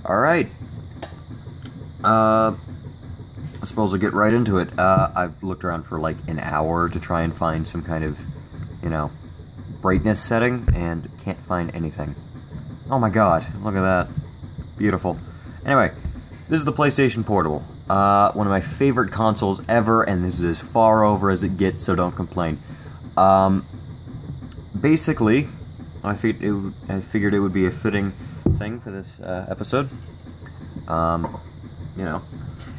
Alright. I suppose I'll get right into it. I've looked around for like an hour to try and find some kind of, brightness setting, and can't find anything. Oh my god, look at that. Beautiful. Anyway, this is the PlayStation Portable. One of my favorite consoles ever, and this is as far over as it gets, so don't complain. Basically, I figured it would be a fitting thing for this episode.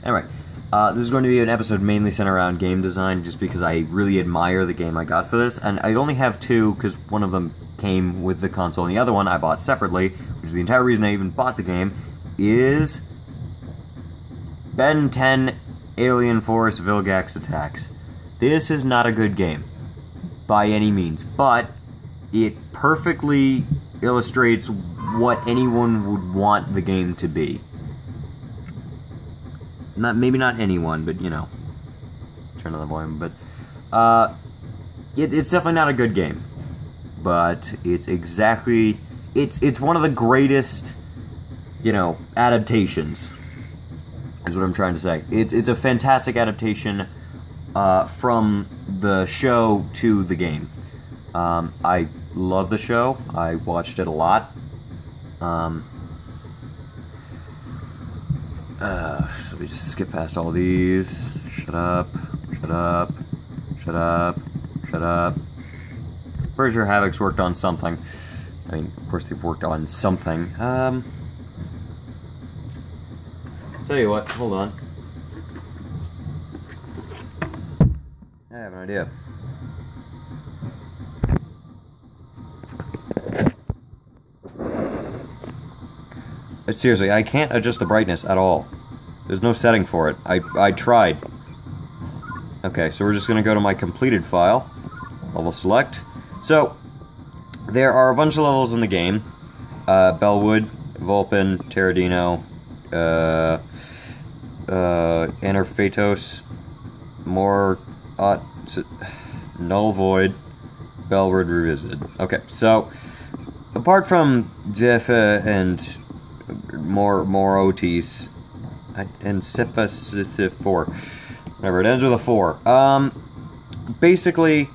Anyway, this is going to be an episode mainly centered around game design, just because I really admire the game I got for this, and I only have two, because one of them came with the console, and the other one I bought separately, which is the entire reason I even bought the game, is Ben 10 Alien Force Vilgax Attacks. This is not a good game, by any means, but it perfectly illustrates what anyone would want the game to be. Maybe not anyone, but, turn on the volume, but, it's definitely not a good game, but it's exactly, it's one of the greatest, adaptations, is what I'm trying to say. It's a fantastic adaptation, from the show to the game. I love the show, I watched it a lot, so we just skip past all these. Shut up, shut up, shut up, shut up. Pretty sure Havoc's worked on something. I mean, of course they've worked on something. Tell you what, hold on. I have an idea. Seriously, I can't adjust the brightness at all. There's no setting for it. I tried. Okay, so we're just gonna go to my completed file. Level select. So, there are a bunch of levels in the game. Bellwood, Vulpin, Terradino, Anarphatos, Null Void, Bellwood Revisited. Okay, so, apart from Zephyr and Morotis, and Cephas 4. Whatever, it ends with a 4. Basically,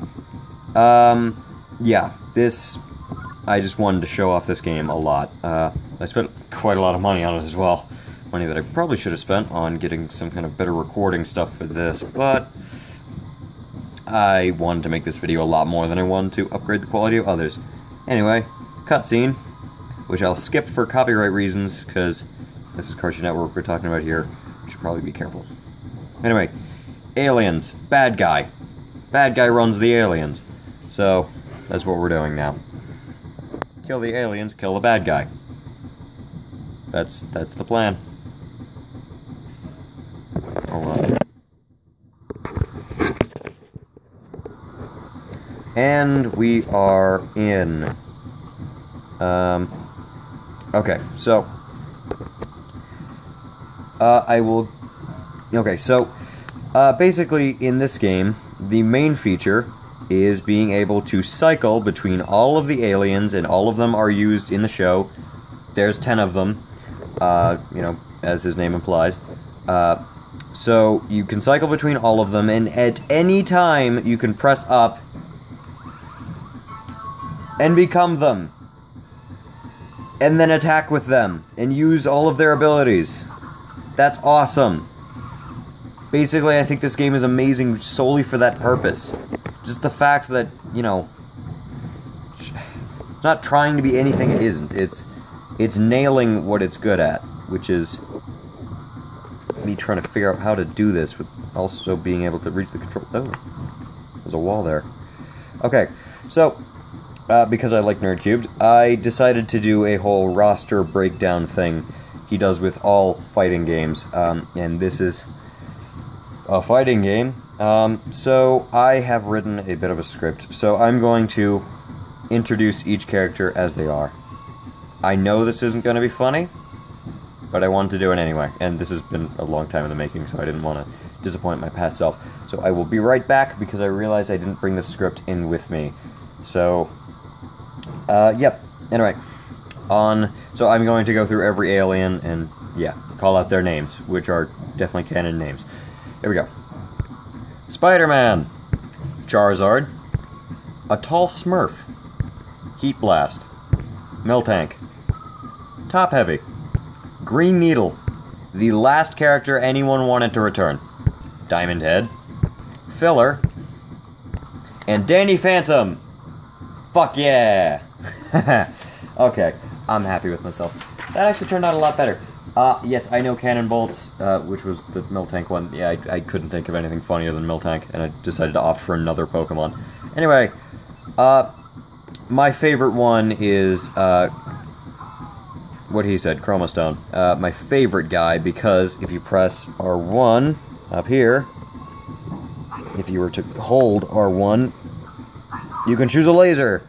yeah, this, I just wanted to show off this game a lot. I spent quite a lot of money on it as well. Money that I probably should have spent on getting some kind of better recording stuff for this, but I wanted to make this video a lot more than I wanted to upgrade the quality of others. Anyway, cutscene, which I'll skip for copyright reasons, because this is Cartoon Network we're talking about here. We should probably be careful. Anyway, aliens. Bad guy. Bad guy runs the aliens. So, that's what we're doing now. Kill the aliens, kill the bad guy. That's the plan. Hold on. And we are in. Okay, so, basically, in this game, the main feature is being able to cycle between all of the aliens, and all of them are used in the show. There's 10 of them, as his name implies. So, you can cycle between all of them, and at any time, you can press up and become them. And then attack with them, and use all of their abilities. That's awesome. Basically, I think this game is amazing solely for that purpose. Just the fact that, it's not trying to be anything it isn't. It's nailing what it's good at, which is me trying to figure out how to do this with also being able to reach the control. Oh, there's a wall there. Okay, so because I like Nerdcubed, I decided to do a whole roster breakdown thing he does with all fighting games, and this is a fighting game, so I have written a bit of a script, so I'm going to introduce each character as they are. I know this isn't going to be funny, but I wanted to do it anyway, and this has been a long time in the making, so I didn't want to disappoint my past self. So I will be right back, because I realized I didn't bring the script in with me. So, yep, anyway. on... So I'm going to go through every alien and, yeah, call out their names, which are definitely canon names. Here we go. Spider-Man. Charizard. A Tall Smurf. Heat Blast. Miltank. Top Heavy. Green Needle. The last character anyone wanted to return. Diamond Head. Filler. And Danny Phantom. Fuck yeah! Okay, I'm happy with myself. That actually turned out a lot better. Yes, I know Cannon Bolts, which was the Miltank one. Yeah, I couldn't think of anything funnier than Miltank, and I decided to opt for another Pokemon. Anyway, my favorite one is, what he said, Chromostone. My favorite guy, because if you press R1 up here, if you were to hold R1, you can choose a laser.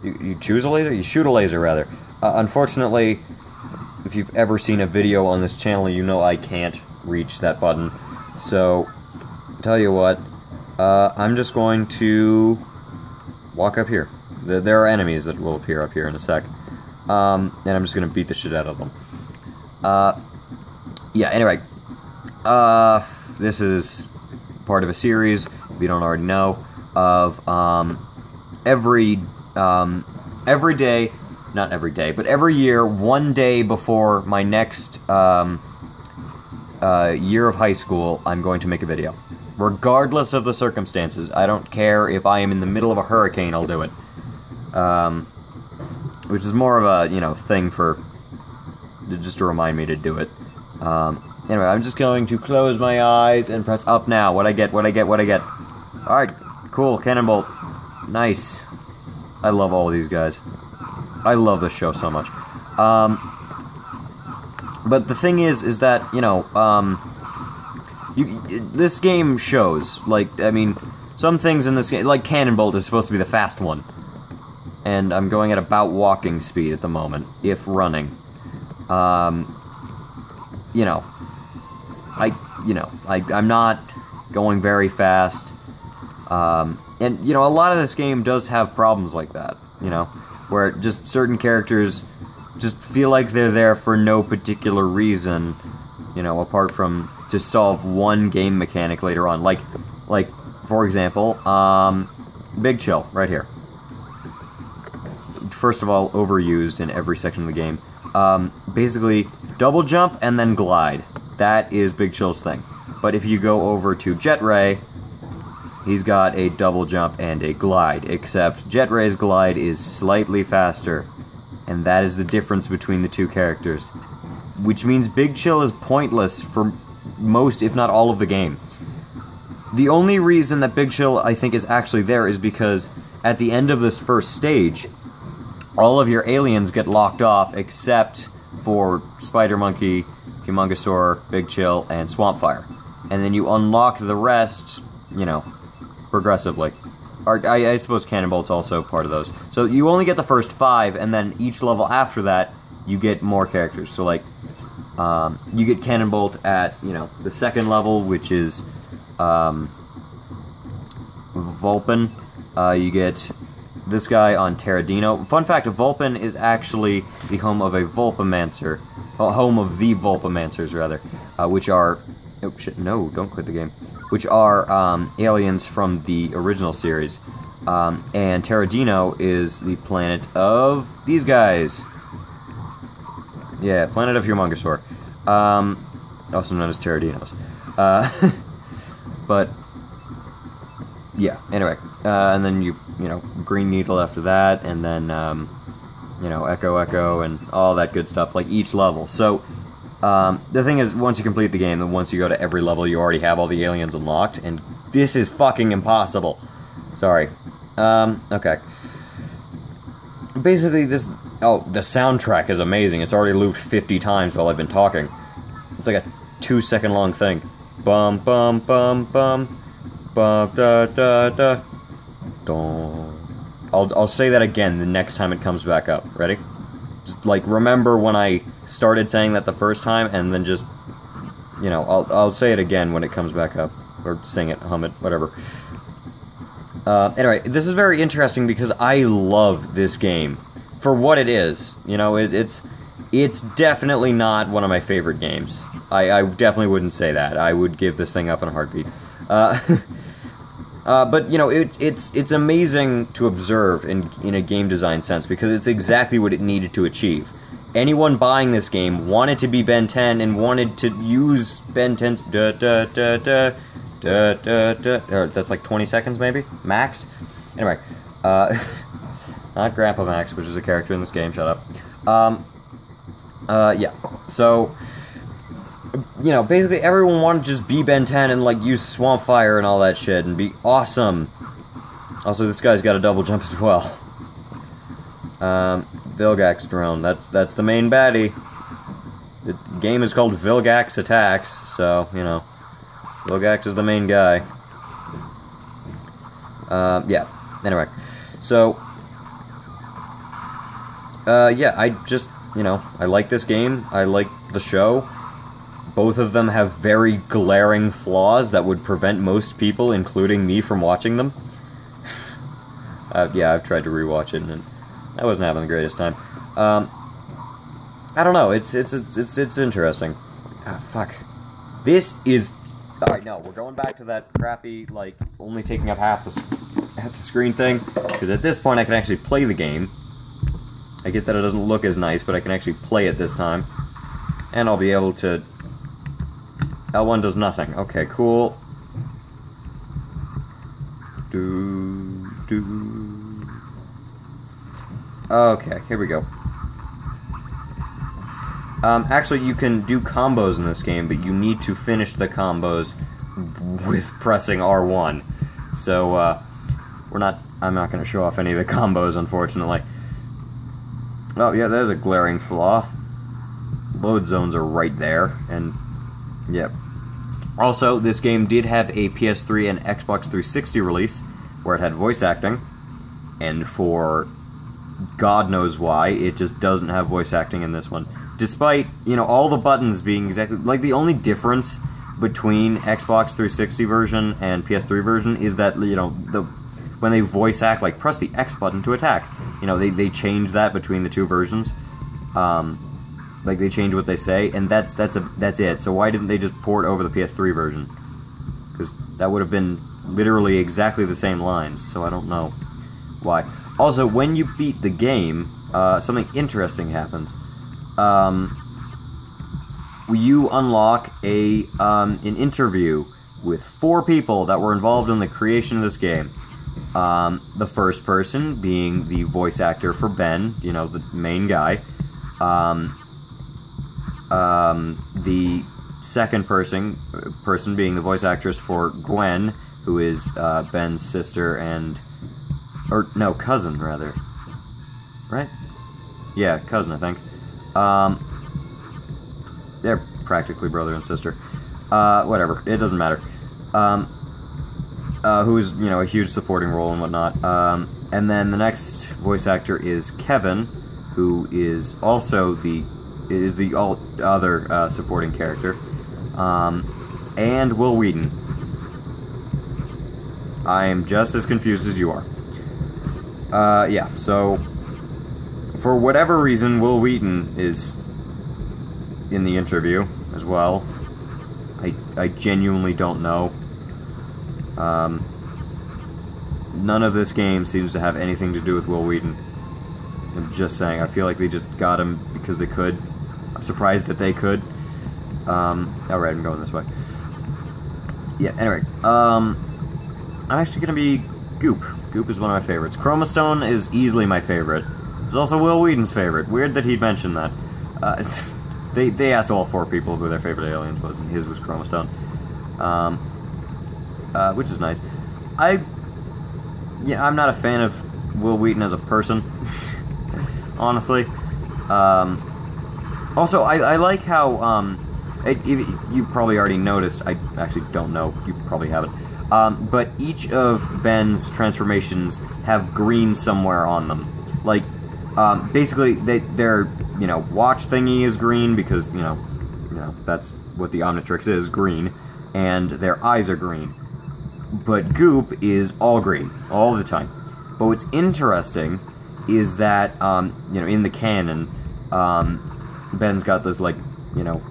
You choose a laser? You shoot a laser, rather. Unfortunately, if you've ever seen a video on this channel, you know I can't reach that button. So, tell you what, I'm just going to walk up here. There are enemies that will appear up here in a sec. And I'm just going to beat the shit out of them. Yeah, anyway. This is part of a series, if you don't already know, of every day, not every day, but every year, one day before my next year of high school, I'm going to make a video. Regardless of the circumstances. I don't care if I am in the middle of a hurricane, I'll do it. Which is more of a, you know, thing for, just to remind me to do it. Anyway, I'm just going to close my eyes and press up now. What I get. Alright, cool, Cannonbolt. Nice. I love all of these guys. I love this show so much. But the thing is that, you know, this game shows, like, I mean, some things in this game, like Cannonbolt is supposed to be the fast one. And I'm going at about walking speed at the moment, if running. You know, I'm not going very fast. And, you know, a lot of this game does have problems like that, you know, where just certain characters just feel like they're there for no particular reason, you know, apart from to solve one game mechanic later on. Like, for example, Big Chill, right here. First of all, overused in every section of the game. Basically, double jump and then glide. That is Big Chill's thing. But if you go over to Jet Ray, he's got a double jump and a glide, except Jet Ray's glide is slightly faster, and that is the difference between the two characters. Which means Big Chill is pointless for most, if not all, of the game. The only reason that Big Chill, I think, is actually there is because at the end of this first stage, all of your aliens get locked off except for Spider Monkey, Humongosaur, Big Chill, and Swampfire. And then you unlock the rest, you know, progressively. Or, I suppose Cannonbolt's also part of those. So you only get the first 5, and then each level after that, you get more characters. So, like, you get Cannonbolt at, you know, the second level, which is, Vulpin. You get this guy on Terradino. Fun fact, Vulpin is actually the home of a Vulpamancer. Well, home of the Vulpamancers, rather. Which are... Oh, shit, no, don't quit the game. Which are, aliens from the original series. And Terradino is the planet of these guys. Yeah, planet of Humongosaur. Also known as Terradinos. But... yeah, anyway, and then you know, Green Needle after that, and then, you know, Echo, and all that good stuff, like, each level. So, the thing is, once you complete the game, and once you go to every level, you already have all the aliens unlocked, and this is fucking impossible. Sorry. Okay. Basically, this... Oh, the soundtrack is amazing. It's already looped 50 times while I've been talking. It's like a 2-second long thing. Bum, bum, bum, bum. Ba da da da. Don. I'll say that again the next time it comes back up. Ready? Just like remember when I started saying that the first time, and then just, you know, I'll say it again when it comes back up, or sing it, hum it, whatever. Anyway, this is very interesting because I love this game for what it is. You know, it's definitely not one of my favorite games. I definitely wouldn't say that. I would give this thing up in a heartbeat. But, you know, it's amazing to observe in a game design sense, because it's exactly what it needed to achieve. Anyone buying this game wanted to be Ben 10 and wanted to use Ben 10's or that's like 20 seconds maybe? Max? Anyway, not Grandpa Max, which is a character in this game, shut up. Yeah, so, you know, basically everyone wanted to just be Ben 10 and, like, use Swamp Fire and all that shit and be awesome. Also, this guy's got a double jump as well. Vilgax drone, that's the main baddie. The game is called Vilgax Attacks, so, you know, Vilgax is the main guy. Yeah, anyway, so, yeah, I just, you know, I like this game, I like the show. Both of them have very glaring flaws that would prevent most people, including me, from watching them. Yeah, I've tried to rewatch it, and I wasn't having the greatest time. I don't know, it's interesting. Ah, fuck. This is... Alright, no, we're going back to that crappy, like, only taking up half the screen thing, because at this point I can actually play the game. I get that it doesn't look as nice, but I can actually play it this time. And I'll be able to... L1 does nothing. Okay, cool. Okay, here we go. Actually, you can do combos in this game, but you need to finish the combos with pressing R1. So, I'm not going to show off any of the combos, unfortunately. Oh, yeah, there's a glaring flaw. Load zones are right there, and, yep. Also, this game did have a PS3 and Xbox 360 release, where it had voice acting, and for God knows why, it just doesn't have voice acting in this one. Despite, you know, all the buttons being exactly... Like, the only difference between Xbox 360 version and PS3 version is that, you know, when they voice act, like, press the X button to attack. You know, they change that between the two versions. Like, they change what they say, and that's it. So why didn't they just port over the PS3 version? Because that would have been literally exactly the same lines, so I don't know why. Also, when you beat the game, something interesting happens. You unlock an interview with 4 people that were involved in the creation of this game. The first person being the voice actor for Ben, you know, the main guy. The second person being the voice actress for Gwen, who is Ben's sister and... Or, no, cousin, rather. Right? Yeah, cousin, I think. They're practically brother and sister. Whatever, it doesn't matter. Who's, you know, a huge supporting role and whatnot. And then the next voice actor is Kevin, who is also the other supporting character. And Will Wheaton. I am just as confused as you are. Yeah, so for whatever reason, Will Wheaton is in the interview as well. I genuinely don't know. None of this game seems to have anything to do with Will Wheaton. I'm just saying, I feel like they just got him because they could. I'm surprised that they could. Alright, I'm going this way. Yeah, anyway, I'm actually gonna be Goop. Goop is one of my favorites. Chroma Stone is easily my favorite. It's also Will Wheaton's favorite. Weird that he'd mention that. They asked all 4 people who their favorite aliens was, and his was Chroma Stone. Which is nice. I'm not a fan of Will Wheaton as a person, honestly. Also, I like how, you probably already noticed, I actually don't know, you probably haven't, but each of Ben's transformations have green somewhere on them. Like, basically, their, you know, watch thingy is green because, you know, that's what the Omnitrix is, green, and their eyes are green. But Goop is all green, all the time. But what's interesting is that, you know, in the canon, Ben's got this, like, you know,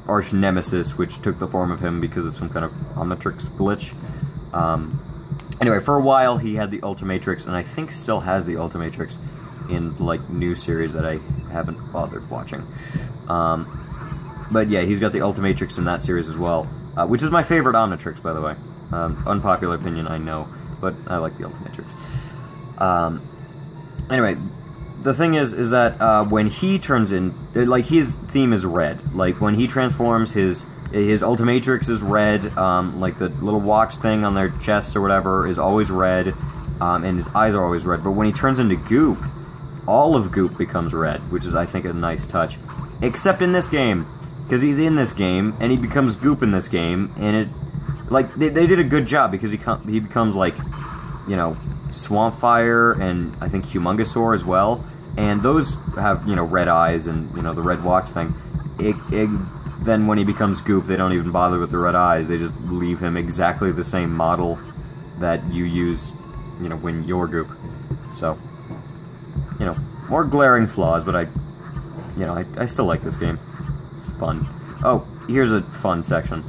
arch nemesis, which took the form of him because of some kind of Omnitrix glitch. Anyway, for a while he had the Ultimatrix, and I think still has the Ultimatrix in, like, new series that I haven't bothered watching. But yeah, he's got the Ultimatrix in that series as well, which is my favorite Omnitrix, by the way. Unpopular opinion, I know, but I like the Ultimatrix. Anyway, the thing is that when he turns in, like, his theme is red. Like, when he transforms, his Ultimatrix is red, like the little watch thing on their chests or whatever is always red, and his eyes are always red. But when he turns into Goop, all of Goop becomes red, which is, I think, a nice touch. Except in this game, because he's in this game, and he becomes Goop in this game, and it, like, they did a good job, because he becomes, like, you know, Swampfire, and I think Humongousaur as well, and those have, you know, red eyes and, you know, the red watch thing. Then when he becomes Goop, they don't even bother with the red eyes, they just leave him exactly the same model that you use, you know, when you're Goop. So, you know, more glaring flaws, but I still like this game. It's fun. Oh, here's a fun section.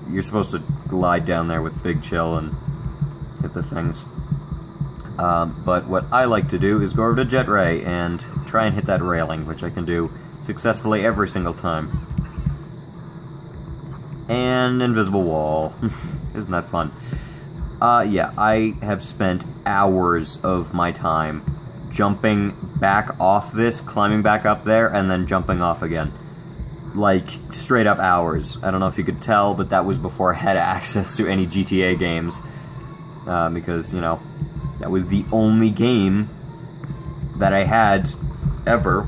You're supposed to glide down there with Big Chill and hit the things. But what I like to do is go over to Jet Ray and try and hit that railing, which I can do successfully every single time. And Invisible Wall. Isn't that fun? Yeah, I have spent hours of my time jumping back off this, climbing back up there, and then jumping off again. Like, straight up hours. I don't know if you could tell, but that was before I had access to any GTA games. Because, you know, that was the only game that I had ever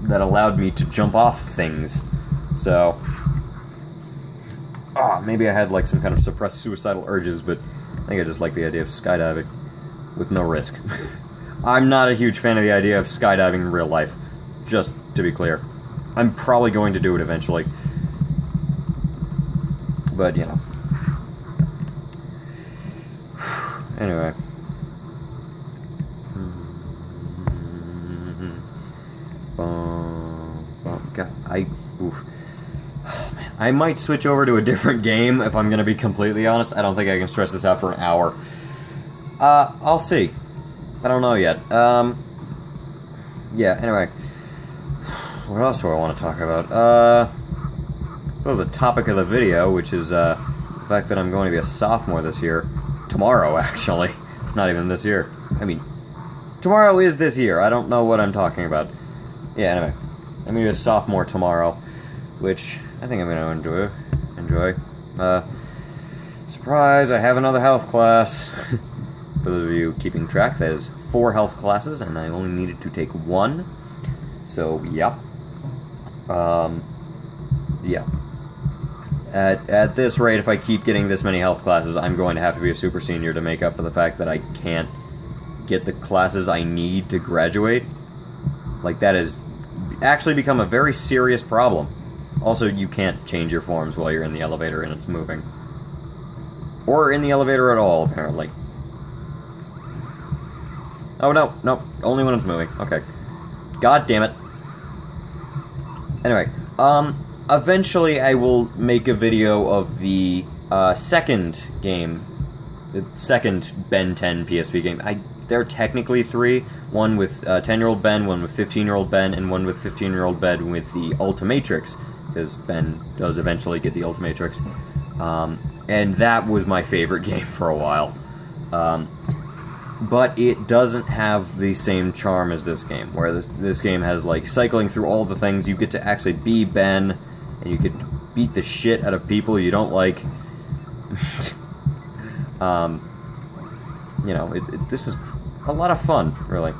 that allowed me to jump off things. So, maybe I had, like, some kind of suppressed suicidal urges, but I think I just like the idea of skydiving with no risk. I'm not a huge fan of the idea of skydiving in real life, just to be clear. I'm probably going to do it eventually. But, you know. Anyway. God, oof. Oh, man. I might switch over to a different game if I'm going to be completely honest. I don't think I can stretch this out for an hour. I'll see. I don't know yet. Yeah, anyway. What else do I want to talk about? Well, the topic of the video, which is, the fact that I'm going to be a sophomore this year. Tomorrow, actually. Not even this year. I mean, tomorrow is this year. I don't know what I'm talking about. Yeah, anyway. I'm going to be a sophomore tomorrow, which I think I'm going to enjoy. Surprise, I have another health class. For those of you keeping track, that is 4 health classes, and I only needed to take 1. So, yeah. Yeah. At this rate, if I keep getting this many health classes, I'm going to have to be a super senior to make up for the fact that I can't get the classes I need to graduate. Like, that has actually become a very serious problem. Also, you can't change your forms while you're in the elevator and it's moving. Or in the elevator at all, apparently. Oh, no, only when it's moving. Okay. God damn it. Anyway, eventually I will make a video of the, second game. The second Ben 10 PSP game. There are technically 3. One with 10-year-old Ben, one with 15-year-old Ben, and one with 15-year-old Ben with the Ultimatrix. Because Ben does eventually get the Ultimatrix. And that was my favorite game for a while. But it doesn't have the same charm as this game, where this game has, like, cycling through all the things. You get to actually be Ben, and you could beat the shit out of people you don't like. You know, this is a lot of fun, really.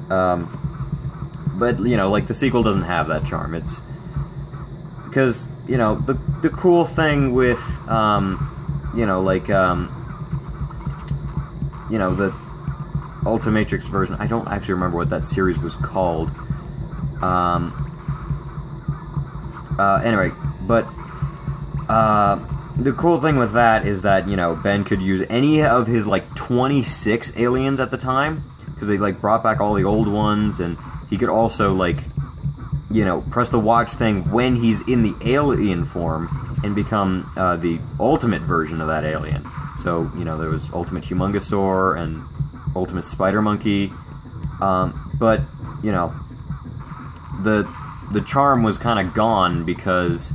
But, you know, like, the sequel doesn't have that charm. It's because, you know, the cool thing with, you know, like, you know, the Ultimatrix version, I don't actually remember what that series was called. Anyway, but, the cool thing with that is that, you know, Ben could use any of his, like, 26 aliens at the time, because they, like, brought back all the old ones, and he could also, like, you know, press the watch thing when he's in the alien form and become the ultimate version of that alien. So, you know, there was Ultimate Humongousaur and Ultimate Spider Monkey, but, you know, the charm was kind of gone because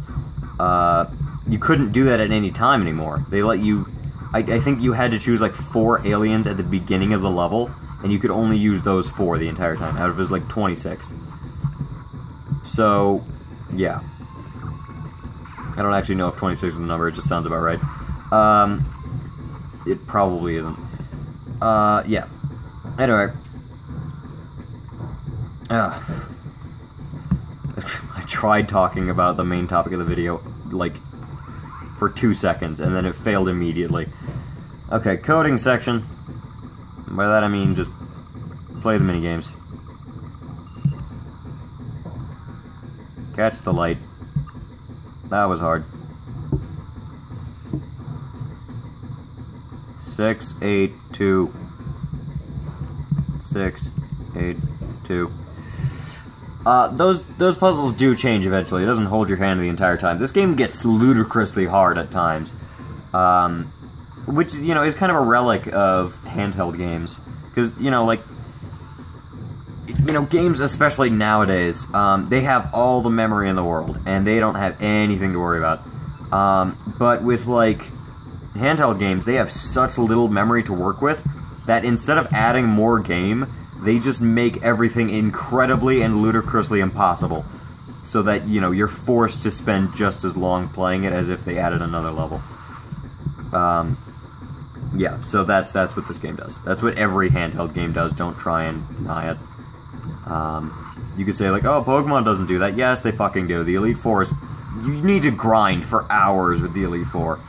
you couldn't do that at any time anymore. They let you... I think you had to choose, like, 4 aliens at the beginning of the level, and you could only use those 4 the entire time, out of his, like, 26. So, yeah. I don't actually know if 26 is the number, it just sounds about right. It probably isn't. Yeah. Anyway. I tried talking about the main topic of the video, like, for 2 seconds, and then it failed immediately. Okay, coding section. By that I mean just play the minigames. Catch the light. That was hard. 6, 8, 2. 6, 8, 2. Those puzzles do change eventually. It doesn't hold your hand the entire time. This game gets ludicrously hard at times. Which, you know, is kind of a relic of handheld games. Because, you know, like... You know, games, especially nowadays, they have all the memory in the world, and they don't have anything to worry about. But with, like, handheld games, they have such little memory to work with, that instead of adding more game, they just make everything incredibly and ludicrously impossible. So that, you know, you're forced to spend just as long playing it as if they added another level. Yeah, so that's what this game does. That's what every handheld game does. Don't try and deny it. You could say, like, oh, Pokemon doesn't do that. Yes, they fucking do. The Elite Four is... You need to grind for hours with the Elite Four.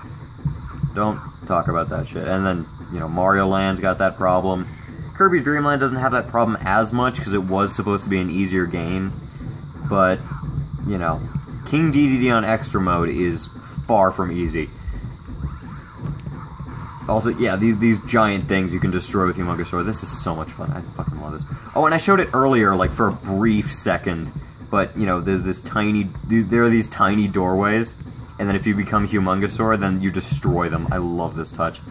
Don't talk about that shit. And then, you know, Mario Land's got that problem. Kirby's Dream Land doesn't have that problem as much, because it was supposed to be an easier game. But, you know, King Dedede on Extra Mode is far from easy. Also, yeah, these giant things you can destroy with Humongousaur. This is so much fun. I fucking love this. Oh, and I showed it earlier, like, for a brief second. But, you know, there are these tiny doorways. And then if you become Humongousaur, then you destroy them. I love this touch.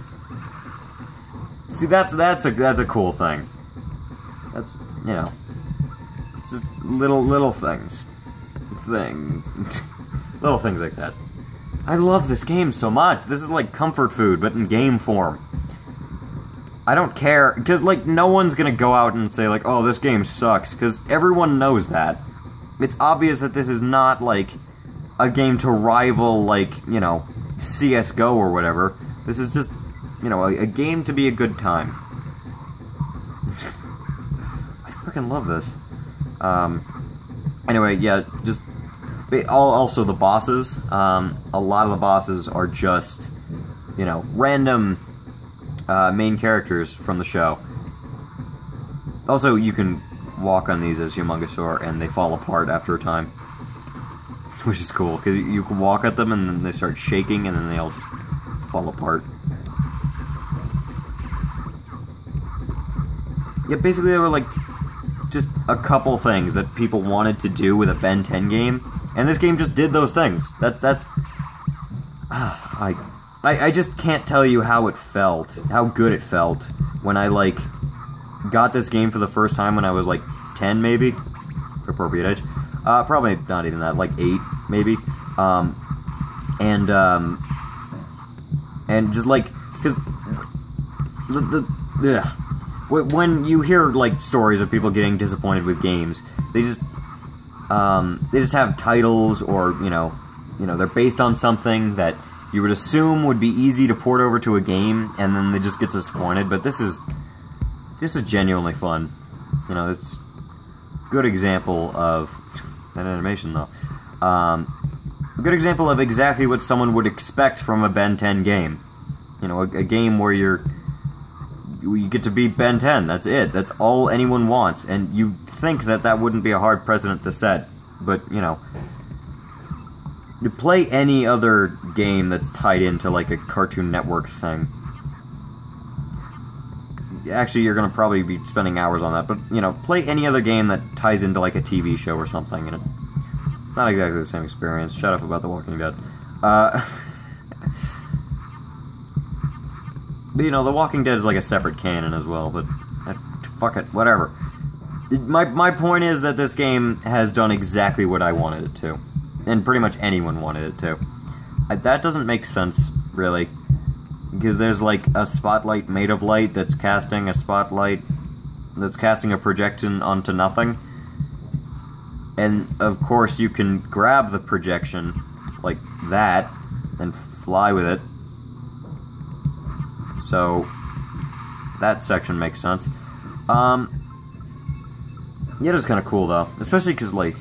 See, that's a cool thing. That's, you know, it's just little things. Little things like that. I love this game so much. This is like comfort food, but in game form. I don't care, because, like, no one's gonna go out and say, like, oh, this game sucks, because everyone knows that. It's obvious that this is not, like, a game to rival, like, you know, CSGO or whatever. This is just, you know, a game to be a good time. I freaking love this. Anyway, yeah, just... Also, the bosses. A lot of the bosses are just, you know, random main characters from the show. Also, you can walk on these as Humongousaur, and they fall apart after a time. Which is cool, because you can walk at them, and then they start shaking, and then they all just fall apart. Yeah, basically there were, like, just a couple things that people wanted to do with a Ben 10 game, and this game just did those things. That's... I just can't tell you how it felt, how good it felt, when I, like, got this game for the first time when I was, like, 10, maybe? For appropriate age. Probably not even that, like 8, maybe. And just, like, because when you hear, like, stories of people getting disappointed with games, they just have titles, or, you know, they're based on something that you would assume would be easy to port over to a game, and then they just get disappointed. But this is genuinely fun. You know, it's a good example of that animation, though. A good example of exactly what someone would expect from a Ben 10 game. You know, a game where you get to beat Ben 10. That's it. That's all anyone wants. And you think that wouldn't be a hard precedent to set, but, you know, you play any other game that's tied into, like, a Cartoon Network thing. actually, you're gonna probably be spending hours on that, but, you know, play any other game that ties into, like, a TV show or something, and it's not exactly the same experience. Shut up about The Walking Dead. But, you know, The Walking Dead is, like, a separate canon as well, but, fuck it, whatever. My point is that this game has done exactly what I wanted it to. And pretty much anyone wanted it to. That doesn't make sense, really. Because there's, like, a spotlight made of light that's casting a spotlight... that's casting a projection onto nothing. And, of course, you can grab the projection, like that, and fly with it. So, that section makes sense. Yeah, it is kind of cool, though. Especially because, like,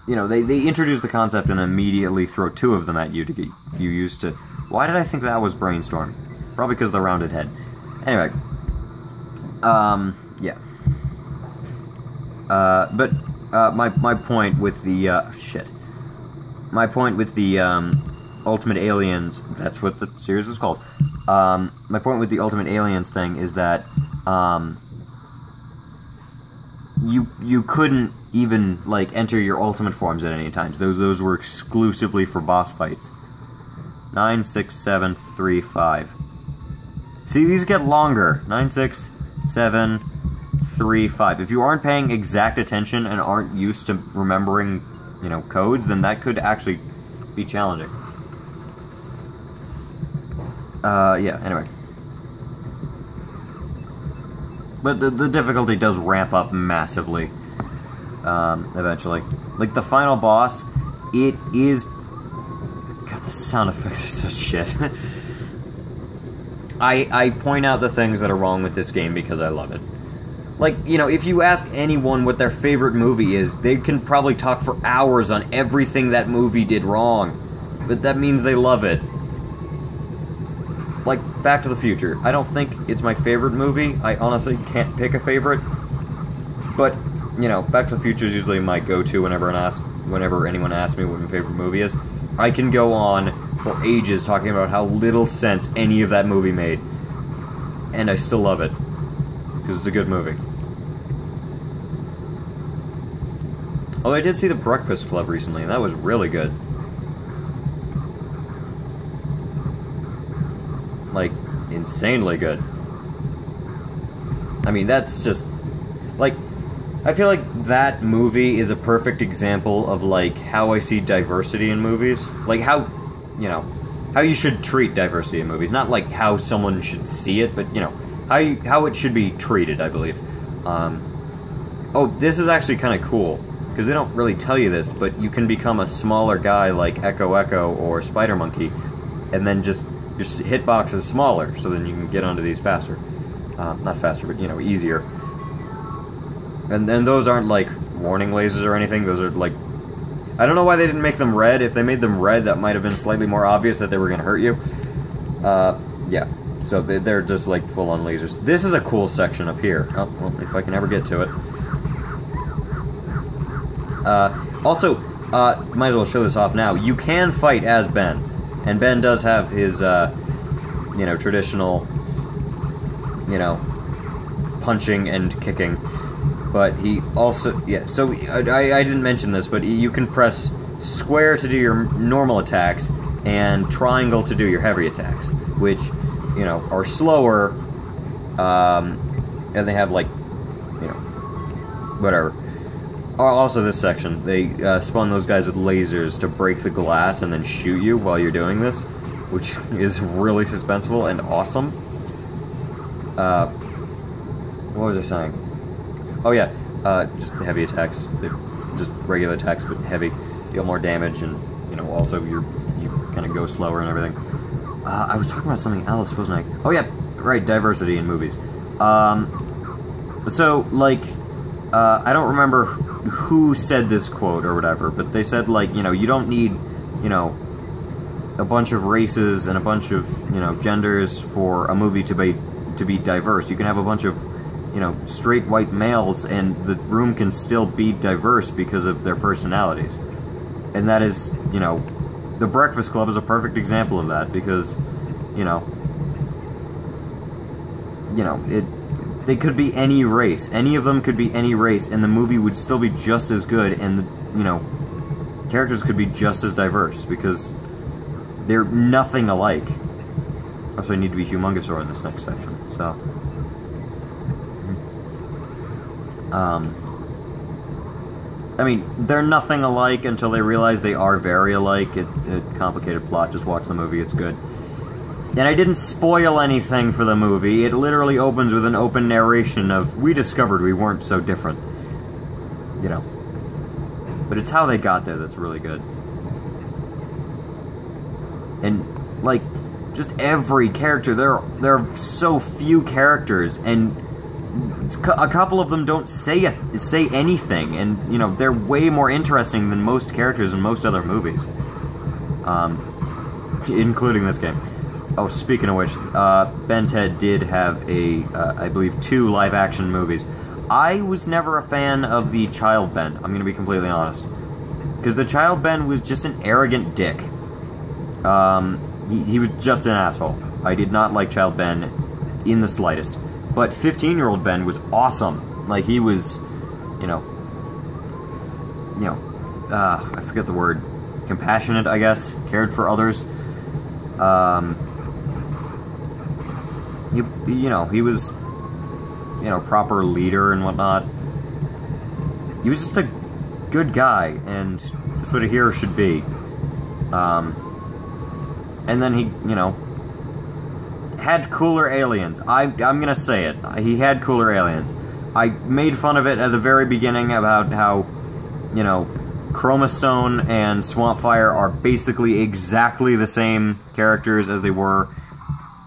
you know, they introduce the concept and immediately throw two of them at you to get you used to... Why did I think that was Brainstorm? Probably because of the rounded head. Anyway. Yeah. But, my point with the, shit. My point with the, Ultimate Aliens... That's what the series was called. My point with the Ultimate Aliens thing is that, you couldn't even, like, enter your ultimate forms at any times. Those were exclusively for boss fights. 9, 6, 7, 3, 5. See, these get longer. 9, 6, 7, 3, 5. If you aren't paying exact attention and aren't used to remembering, you know, codes, then that could actually be challenging. Yeah, anyway. But the difficulty does ramp up massively, eventually. Like, the final boss, it is... God, the sound effects are so shit. I point out the things that are wrong with this game because I love it. Like, you know, if you ask anyone what their favorite movie is, they can probably talk for hours on everything that movie did wrong. But that means they love it. Like, Back to the Future. I don't think it's my favorite movie. I honestly can't pick a favorite. But, you know, Back to the Future is usually my go-to whenever anyone asks me what my favorite movie is. I can go on for ages talking about how little sense any of that movie made. And I still love it. Because it's a good movie. Oh, I did see The Breakfast Club recently, and that was really good. Like, insanely good. I mean, that's just... Like, I feel like that movie is a perfect example of, like, how I see diversity in movies. Like, how, you know, how you should treat diversity in movies. Not, like, how someone should see it, but, you know, how it should be treated, I believe. Oh, this is actually kind of cool. Because they don't really tell you this, but you can become a smaller guy like Echo Echo or Spider Monkey, and then just... Your hitbox is smaller, so then you can get onto these faster. Not faster, but, you know, easier. And then those aren't, like, warning lasers or anything. Those are, like... I don't know why they didn't make them red. If they made them red, that might have been slightly more obvious that they were going to hurt you. Yeah. So they're just, like, full-on lasers. This is a cool section up here. Oh, well, if I can ever get to it. Also, might as well show this off now. You can fight as Ben. And Ben does have his, you know, traditional, you know, punching and kicking. But he also, yeah, so I didn't mention this, but you can press square to do your normal attacks and triangle to do your heavy attacks, which, you know, are slower, and they have, like, you know, whatever. Also, this section, they spawn those guys with lasers to break the glass and then shoot you while you're doing this, which is really suspenseful and awesome. What was I saying? Oh yeah, just heavy attacks, just regular attacks, but heavy. Deal more damage, and, you know, also you kind of go slower and everything. I was talking about something else, wasn't I? Oh yeah, right, diversity in movies. So, like, I don't remember who said this quote or whatever, but they said, like, you know, you don't need, you know, a bunch of races and a bunch of, you know, genders for a movie to be diverse. You can have a bunch of, you know, straight white males, and the room can still be diverse because of their personalities. And that is, you know, The Breakfast Club is a perfect example of that, because, you know, you know, they could be any race. Any of them could be any race, and the movie would still be just as good, and, you know, characters could be just as diverse, because they're nothing alike. Also, I need to be Humongousaur in this next section, so... I mean, they're nothing alike until they realize they are very alike. Complicated plot, just watch the movie, it's good. And I didn't spoil anything for the movie. It literally opens with an open narration of, we discovered we weren't so different. You know. But it's how they got there that's really good. And, like, just every character, there are so few characters, and a couple of them don't say anything, and, you know, they're way more interesting than most characters in most other movies. Including this game. Oh, speaking of which, Ben 10 did have I believe, 2 live-action movies. I was never a fan of the Child Ben, I'm gonna be completely honest. Because the Child Ben was just an arrogant dick. He was just an asshole. I did not like Child Ben in the slightest. But 15-year-old Ben was awesome. Like, he was, you know, I forget the word, compassionate, I guess, cared for others. You know, he was, you know, proper leader and whatnot. He was just a good guy, and that's what a hero should be. And then he, you know, had cooler aliens. I'm gonna say it. He had cooler aliens. I made fun of it at the very beginning about how, you know, Chroma Stone and Swampfire are basically exactly the same characters as they were,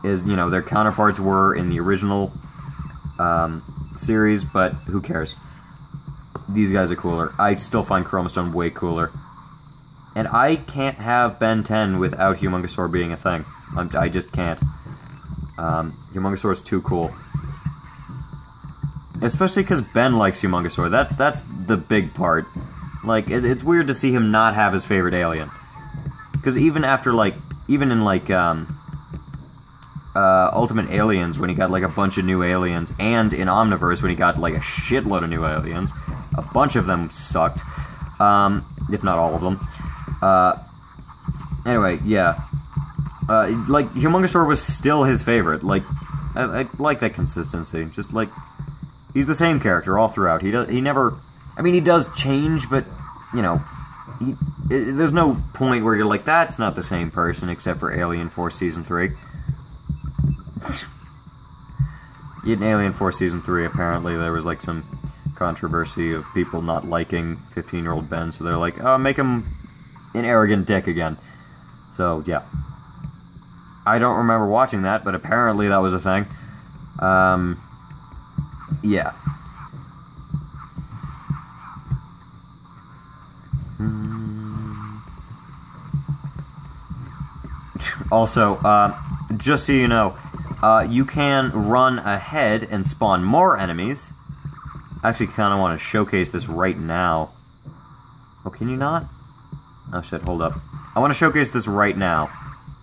as, you know, their counterparts were in the original series, but who cares? These guys are cooler. I still find Chroma Stone way cooler. And I can't have Ben 10 without Humongousaur being a thing. I just can't. Humongousaur is too cool. Especially because Ben likes Humongousaur. That's the big part. Like, it's weird to see him not have his favorite alien. Because even after, like, even in, like, Ultimate Aliens, when he got, like, a bunch of new aliens, and in Omniverse, when he got, like, a shitload of new aliens, a bunch of them sucked. If not all of them. Anyway, yeah. Like, Humongousaur was still his favorite. Like, I like that consistency. Just, like, he's the same character all throughout. He never... I mean, he does change, but, you know, there's no point where you're like, that's not the same person, except for Alien Force Season 3. In Alien Force Season 3, apparently, there was, like, some controversy of people not liking 15-year-old Ben, so they're like, oh, make him an arrogant dick again. So, yeah. I don't remember watching that, but apparently that was a thing. Yeah. Also, just so you know, you can run ahead and spawn more enemies. I actually kind of want to showcase this right now. Oh, can you not? Oh shit, hold up. I want to showcase this right now,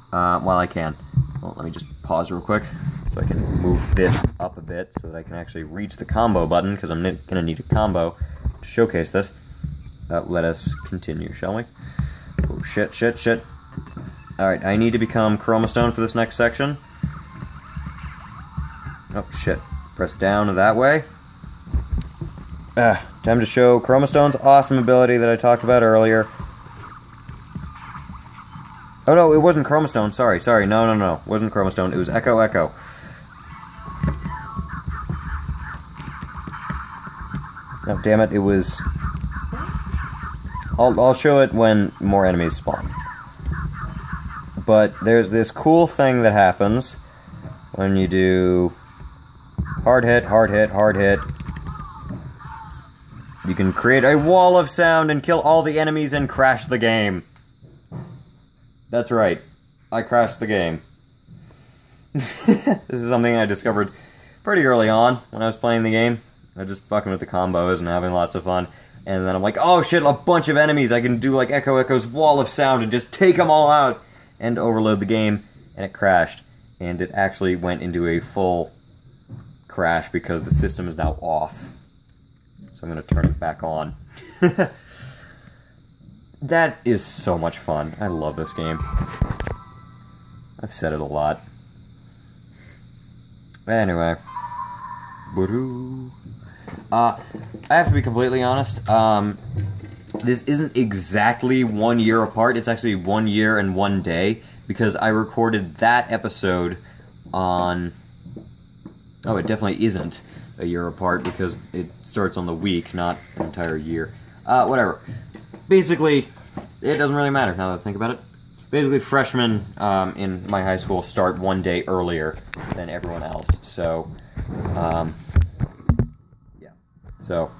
while I can. Well, let me just pause real quick, so I can move this up a bit, so that I can actually reach the combo button, because I'm going to need a combo to showcase this. Let us continue, shall we? Oh, shit, shit, shit. Alright, I need to become Chroma Stone for this next section. Oh, shit. Press down that way. Time to show Chroma Stone's awesome ability that I talked about earlier. Oh no, it wasn't Chroma Stone, sorry, no. It wasn't Chroma Stone, it was Echo Echo. Oh, damn it, it was... I'll show it when more enemies spawn. But there's this cool thing that happens when you do hard hit, hard hit, hard hit. You can create a wall of sound and kill all the enemies and crash the game. That's right. I crashed the game. This is something I discovered pretty early on when I was playing the game. I was just fucking with the combos and having lots of fun. And then I'm like, oh shit, a bunch of enemies. I can do like Echo Echo's wall of sound and just take them all out. And overload the game. And it crashed. And it actually went into a full crash because the system is now off. So I'm going to turn it back on. That is so much fun. I love this game. I've said it a lot. Anyway. I have to be completely honest. This isn't exactly 1 year apart. It's actually 1 year and 1 day. Because I recorded that episode on... Oh, it definitely isn't a year apart because it starts on the week, not an entire year. Whatever. Basically, it doesn't really matter now that I think about it. Basically, freshmen in my high school start 1 day earlier than everyone else. So, yeah. So,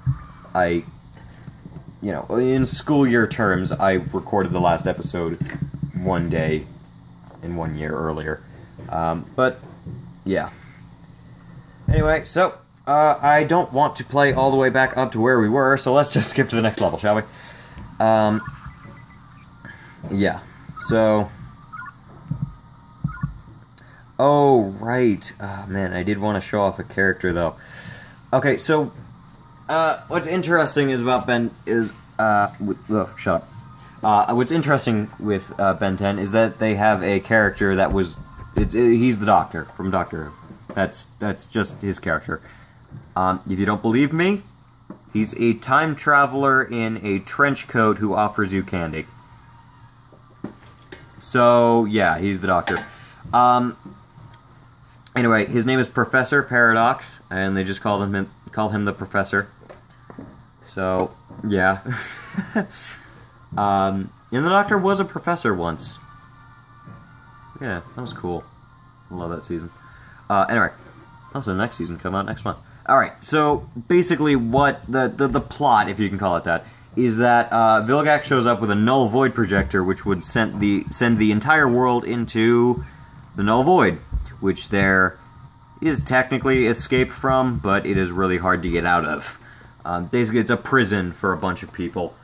you know, in school year terms, I recorded the last episode 1 day in 1 year earlier. But, yeah. Anyway, so, I don't want to play all the way back up to where we were, so let's just skip to the next level, shall we? Yeah. So... Oh, right. Man, I did want to show off a character, though. Okay, so... what's interesting is about Ben is... shut up. What's interesting with Ben 10 is that they have a character that was... he's the Doctor from Doctor Who. That's just his character. If you don't believe me, he's a time traveler in a trench coat who offers you candy. So, yeah, he's the Doctor. Anyway, his name is Professor Paradox, and they just call him the Professor. So, yeah. And the Doctor was a professor once. Yeah, that was cool. I love that season. Anyway, also next season come out next month. Alright, so basically what the plot, if you can call it that, is that Vilgax shows up with a null void projector which would send the entire world into the null void, which there is technically escape from, but it is really hard to get out of. Basically, it's a prison for a bunch of people.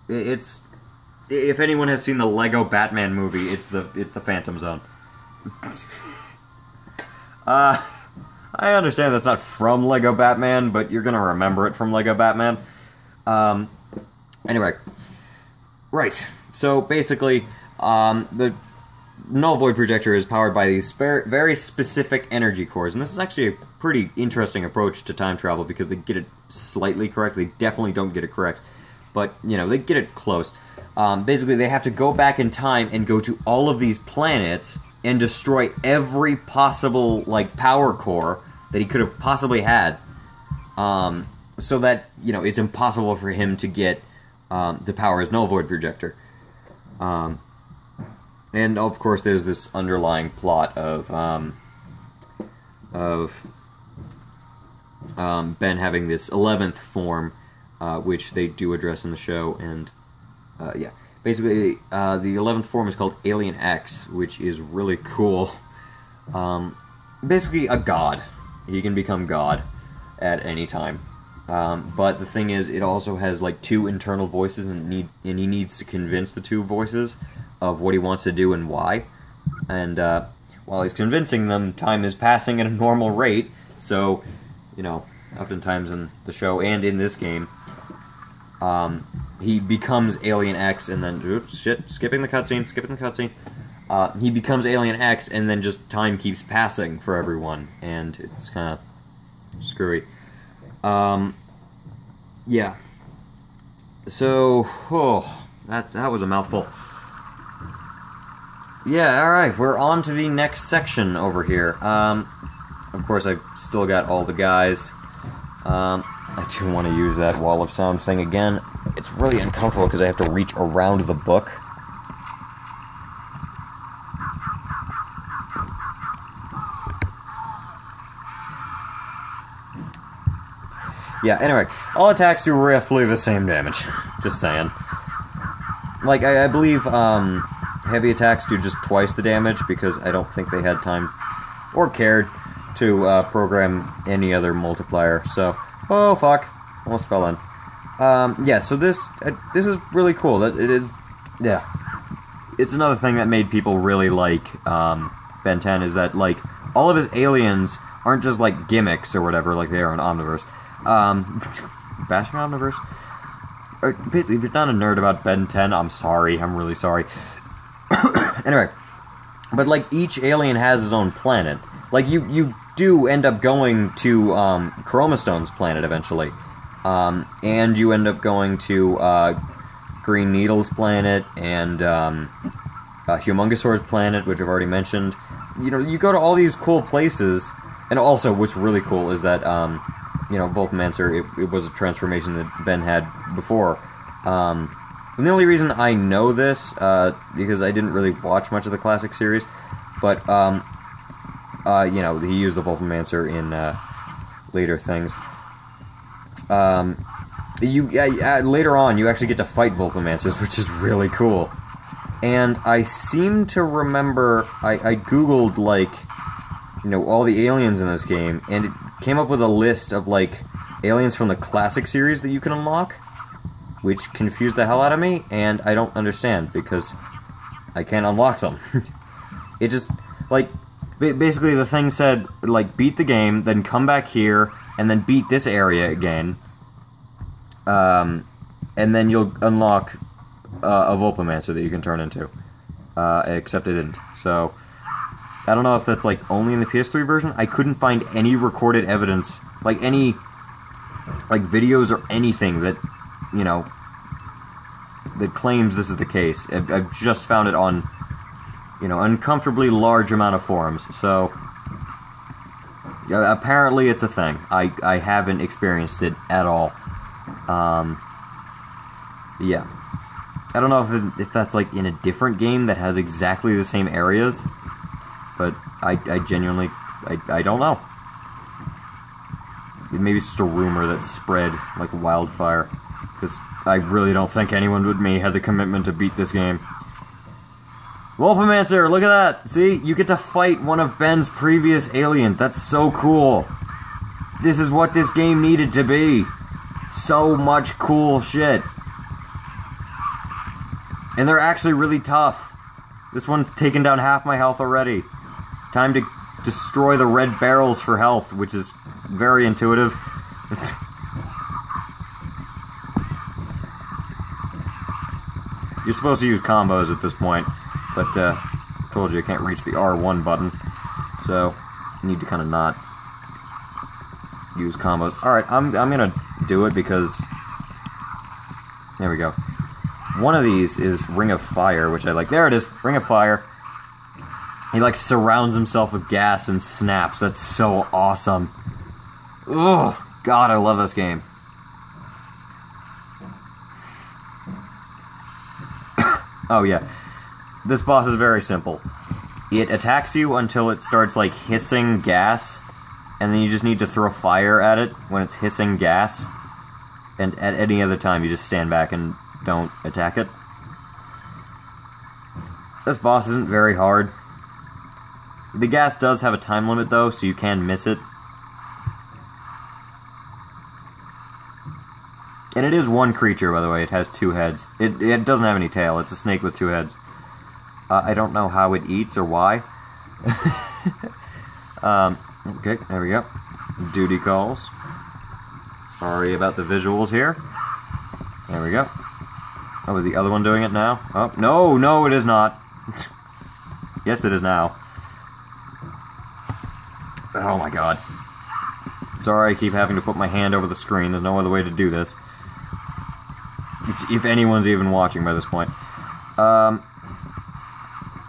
It's... If anyone has seen the Lego Batman movie, it's the Phantom Zone. I understand that's not from Lego Batman, but you're gonna remember it from Lego Batman. Anyway. Right. So, basically, the null void projector is powered by these very specific energy cores, and this is actually a pretty interesting approach to time travel because they get it slightly correct. They definitely don't get it correct, but, you know, they get it close. Basically, they have to go back in time and go to all of these planets and destroy every possible, like, power core that he could have possibly had, so that, you know, it's impossible for him to get, to power his null void projector. And, of course, there's this underlying plot of Ben having this 11th form, which they do address in the show, and, yeah. Basically, the 11th form is called Alien X, which is really cool. Basically, a god. He can become God at any time. But the thing is, it also has, like, 2 internal voices, and he needs to convince the 2 voices of what he wants to do and why. And, while he's convincing them, time is passing at a normal rate, so, you know, oftentimes in the show and in this game, he becomes Alien X, and then, oops, shit, skipping the cutscene. He becomes Alien X, and then just time keeps passing for everyone, and it's kind of screwy. Yeah. So, oh, that was a mouthful. Yeah, alright, we're on to the next section over here. Of course, I've still got all the guys. I do want to use that wall of sound thing again. It's really uncomfortable because I have to reach around the book. Yeah, anyway, all attacks do roughly the same damage. Just saying. Like, I believe, heavy attacks do just twice the damage because I don't think they had time or cared to program any other multiplier, so... Oh, fuck. Almost fell in. Yeah, so this is really cool. That it is... Yeah. It's another thing that made people really like Ben 10 is that, like, all of his aliens aren't just, like, gimmicks or whatever, like they are in Omniverse. Bashing Omniverse? Basically, if you're not a nerd about Ben 10, I'm sorry. I'm really sorry. Anyway. But, like, each alien has his own planet. Like, you do end up going to, Chromastone's planet eventually. And you end up going to, Green Needle's planet, and, Humongosaur's planet, which I've already mentioned. You know, you go to all these cool places, and also, what's really cool is that, you know, Vulcamancer, it was a transformation that Ben had before. And the only reason I know this, because I didn't really watch much of the classic series, but, you know, he used the Vulcamancer in, later things. Later on, you actually get to fight Vulcamancers, which is really cool. And I seem to remember, I googled, like, you know, all the aliens in this game, and it came up with a list of, like, aliens from the classic series that you can unlock, which confused the hell out of me, and I don't understand, because I can't unlock them. It just, like, basically the thing said, like, beat the game, then come back here, and then beat this area again, and then you'll unlock a Vulcamancer that you can turn into. Except it didn't. So, I don't know if that's, like, only in the PS3 version. I couldn't find any recorded evidence, like, any, like, videos or anything that, you know, that claims this is the case. I've just found it on, you know, uncomfortably large amount of forums, so apparently it's a thing. I haven't experienced it at all. Yeah. I don't know if that's, like, in a different game that has exactly the same areas, but I genuinely, I don't know. Maybe it's just a rumor that spread like wildfire, because I really don't think anyone but me had the commitment to beat this game. Vulcamancer, look at that! See? You get to fight one of Ben's previous aliens. That's so cool. This is what this game needed to be. So much cool shit. And they're actually really tough. This one taken down half my health already. Time to destroy the red barrels for health, which is very intuitive. You're supposed to use combos at this point, but told you I can't reach the R1 button, so you need to kind of not use combos. Alright, I'm gonna do it because there we go. One of these is Ring of Fire, which I like. There it is, Ring of Fire. He, like, surrounds himself with gas and snaps. That's so awesome. Ugh, God, I love this game. Oh, yeah. This boss is very simple. It attacks you until it starts, like, hissing gas, and then you just need to throw fire at it when it's hissing gas. And at any other time, you just stand back and don't attack it. This boss isn't very hard. The gas does have a time limit, though, so you can miss it. And it is one creature, by the way. It has 2 heads. It doesn't have any tail. It's a snake with 2 heads. I don't know how it eats or why. Okay, there we go. Duty calls. Sorry about the visuals here. There we go. Oh, is the other one doing it now? Oh, no, it is not. Yes, it is now. Oh my god. Sorry, I keep having to put my hand over the screen. There's no other way to do this. If anyone's even watching by this point.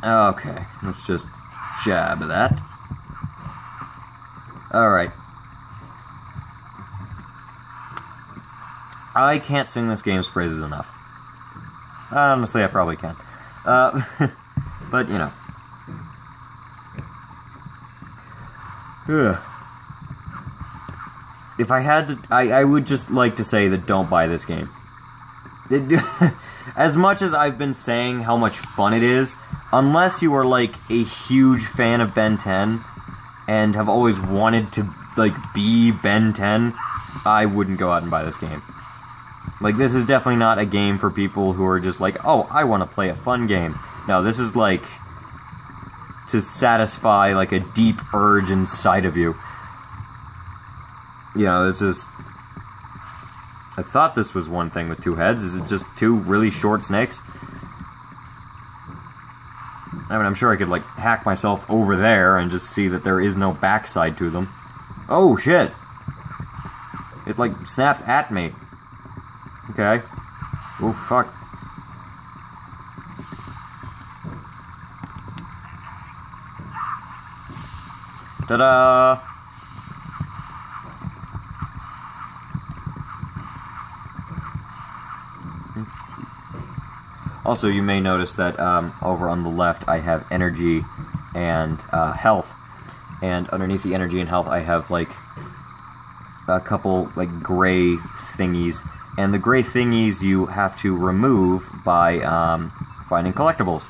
Okay, let's just jab that. Alright. I can't sing this game's praises enough. Honestly, I probably can. But, you know. Ugh. If I had to, I would just like to say that don't buy this game. As much as I've been saying how much fun it is, unless you are, like, a huge fan of Ben 10, and have always wanted to, like, be Ben 10, I wouldn't go out and buy this game. Like, this is definitely not a game for people who are just like, oh, I want to play a fun game. No, this is, like, to satisfy, like, a deep urge inside of you. you know, this is... I thought this was one thing with two heads. Is it just two really short snakes? I mean, I'm sure I could, like, hack myself over there and just see that there is no backside to them. Oh, shit! It, like, snapped at me. Okay. Oh, fuck. Ta-da! Also, you may notice that over on the left I have energy and health, and underneath the energy and health I have like a couple like gray thingies, and the gray thingies you have to remove by finding collectibles.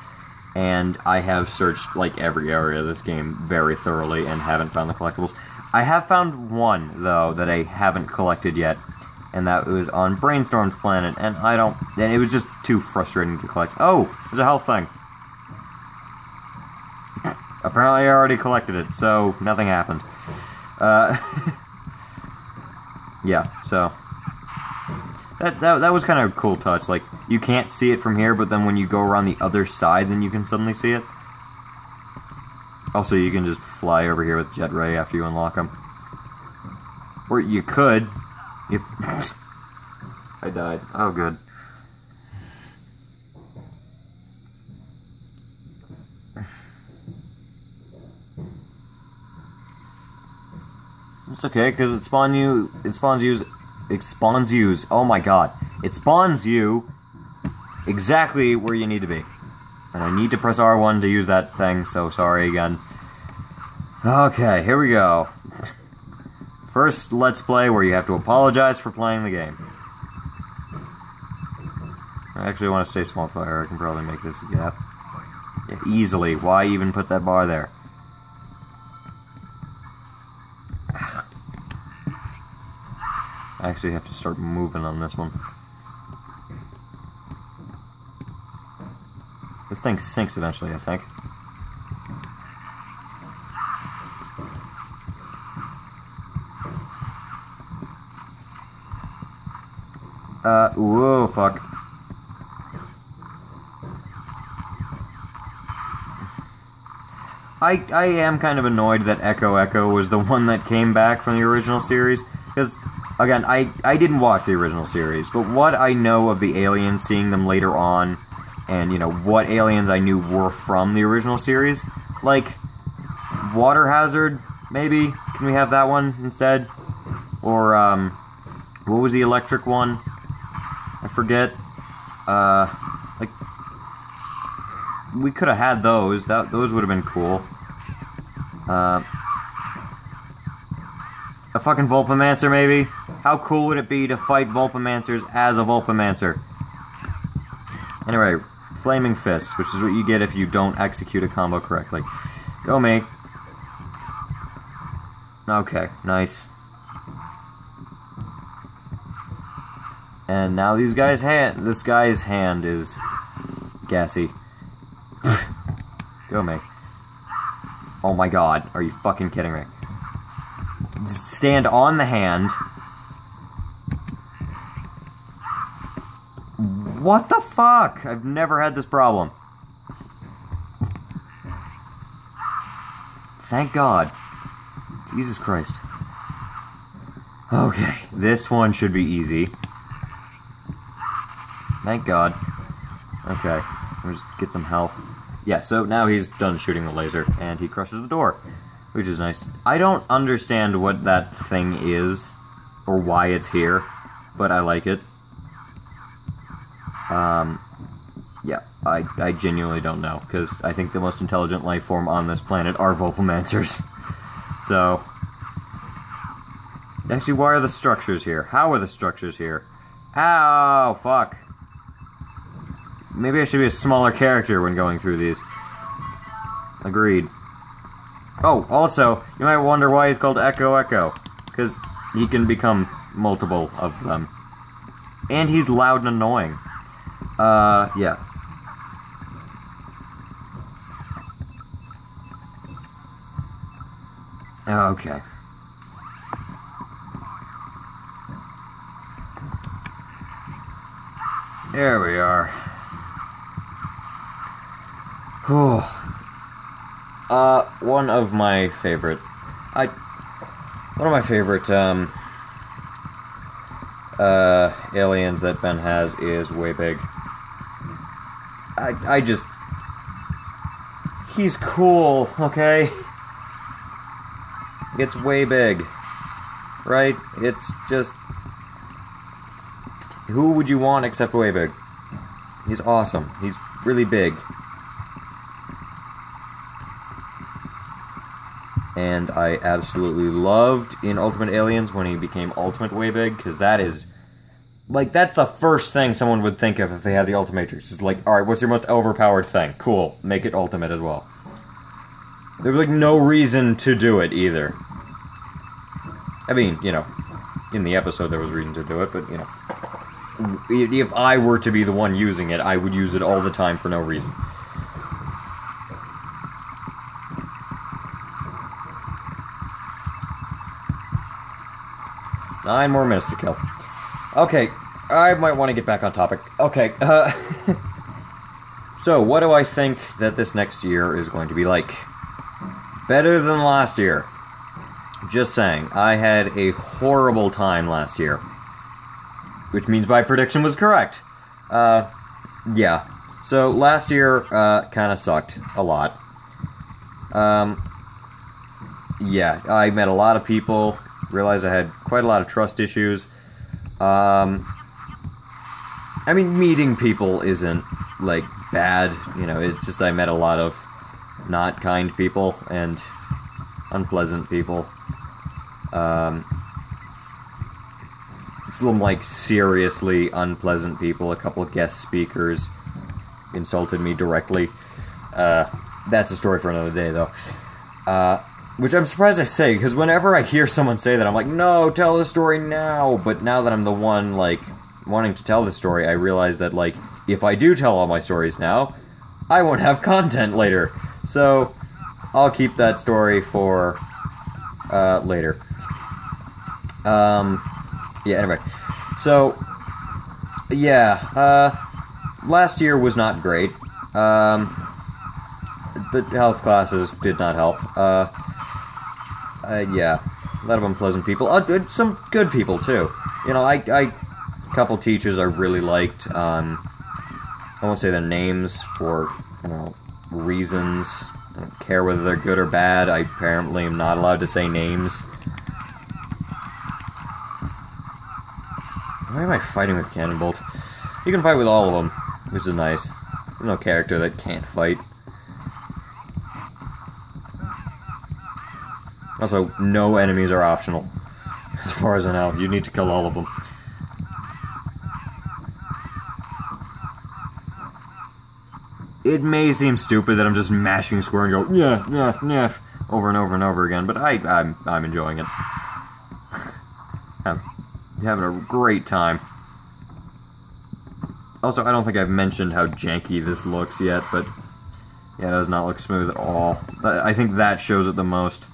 And I have searched like every area of this game very thoroughly and haven't found the collectibles. I have found one though that I haven't collected yet. And that was on Brainstorm's planet, and and it was just too frustrating to collect. Oh, there's a health thing. Apparently I already collected it, so nothing happened. Yeah, so... That was kind of a cool touch, like, you can't see it from here, but then when you go around the other side, then you can suddenly see it. Also, you can just fly over here with Jet Ray after you unlock them. Or you could... If I died. Oh, good. It's okay, because it spawns you, oh my god. It spawns you exactly where you need to be. And I need to press R1 to use that thing, so sorry again. Okay, here we go. First Let's Play where you have to apologize for playing the game. I actually want to stay small fire. I can probably make this a gap. Yeah, easily. Why even put that bar there? I actually have to start moving on this one. This thing sinks eventually, I think. Whoa, fuck. I am kind of annoyed that Echo Echo was the one that came back from the original series, because, again, I didn't watch the original series, but what I know of the aliens, seeing them later on, and, you know, what aliens I knew were from the original series, like, Water Hazard, maybe? Can we have that one instead? Or, what was the electric one? I forget. Like, we could have had those. Those would have been cool. A fucking Vulpamancer, maybe? How cool would it be to fight Vulpamancers as a Vulpamancer? Anyway, Flaming Fist, which is what you get if you don't execute a combo correctly. Go me. Okay, nice. And now this guy's hand is gassy. Go me. Oh my god, are you fucking kidding me? Just stand on the hand. What the fuck? I've never had this problem. Thank God. Jesus Christ. Okay, this one should be easy. Thank God. Okay, let's get some health. Yeah, so now he's done shooting the laser, and he crushes the door, which is nice. I don't understand what that thing is, or why it's here, but I like it. Yeah, I genuinely don't know, because I think the most intelligent life form on this planet are Vulpamancers. So... Actually, why are the structures here? How are the structures here? Ow, fuck. Maybe I should be a smaller character when going through these. Agreed. Oh, also, you might wonder why he's called Echo Echo. Because he can become multiple of them. And he's loud and annoying. Yeah. Okay. There we are. Whew. One of my favorite aliens that Ben has is Waybig. He's cool, okay? It's Waybig, right? It's just... Who would you want except Waybig? He's awesome. He's really big. And I absolutely loved in Ultimate Aliens when he became Ultimate Waybig, because that is... Like, that's the first thing someone would think of if they had the Ultimatrix. It's like, alright, what's your most overpowered thing? Cool, make it Ultimate as well. There was, like, no reason to do it, either. I mean, you know, in the episode there was reason to do it, but, you know. If I were to be the one using it, I would use it all the time for no reason. Nine more minutes to kill. Okay, I might want to get back on topic. Okay, so what do I think that this next year is going to be like? Better than last year. Just saying, I had a horrible time last year. Which means my prediction was correct. Yeah. So, last year, kind of sucked a lot. Yeah, I met a lot of people, realized I had quite a lot of trust issues. I mean, meeting people isn't, like, bad, you know, it's just I met a lot of not kind people and unpleasant people. Some, like, seriously unpleasant people. A couple of guest speakers insulted me directly. That's a story for another day, though. Which I'm surprised I say, because whenever I hear someone say that, I'm like, no, tell the story now! But now that I'm the one, like, wanting to tell the story, I realize that, like, if I do tell all my stories now, I won't have content later. So, I'll keep that story for, later. Yeah, anyway. So, yeah, last year was not great. The health classes did not help. Yeah, a lot of unpleasant people. Some good people, too. You know, a couple teachers I really liked. I won't say their names for, you know, reasons. I don't care whether they're good or bad. I apparently am not allowed to say names. Why am I fighting with Cannonbolt? You can fight with all of them, which is nice. There's no character that can't fight. Also, no enemies are optional. As far as I know, you need to kill all of them. It may seem stupid that I'm just mashing square and go, yeah, yeah, yeah, over and over and over again, but I'm enjoying it. I'm having a great time. Also, I don't think I've mentioned how janky this looks yet, but yeah, it does not look smooth at all. I think that shows it the most.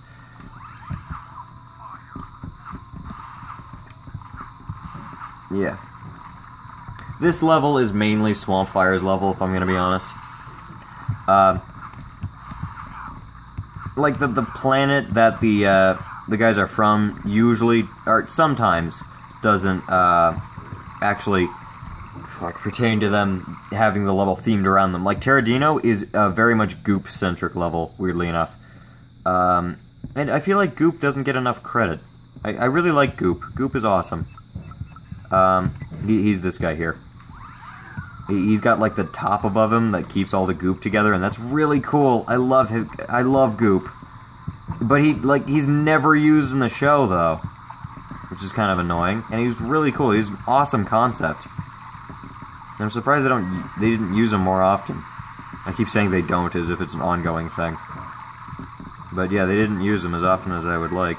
Yeah. This level is mainly Swampfire's level, if I'm gonna be honest. Like, the planet that the guys are from usually, or sometimes, doesn't, actually, pertain to them having the level themed around them. Like, Terradino is a very much Goop-centric level, weirdly enough. And I feel like Goop doesn't get enough credit. I really like Goop. Goop is awesome. He's this guy here. He's got, like, the top above him that keeps all the goop together, and that's really cool. I love him. I love Goop. But he's never used in the show, though. Which is kind of annoying. And he's really cool. He's an awesome concept. And I'm surprised they didn't use him more often. I keep saying they don't as if it's an ongoing thing. But yeah, they didn't use him as often as I would like.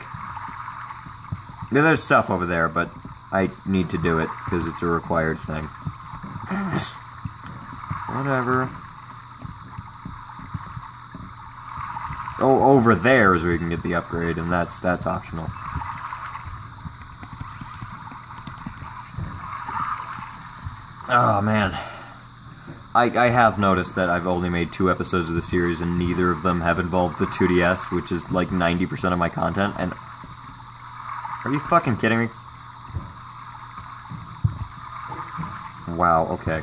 Yeah, there's stuff over there, but I need to do it, because it's a required thing. Whatever. Oh, over there is where you can get the upgrade, and that's optional. Oh, man. I have noticed that I've only made 2 episodes of the series, and neither of them have involved the 2DS, which is like 90% of my content, and... Are you fucking kidding me? Wow, okay.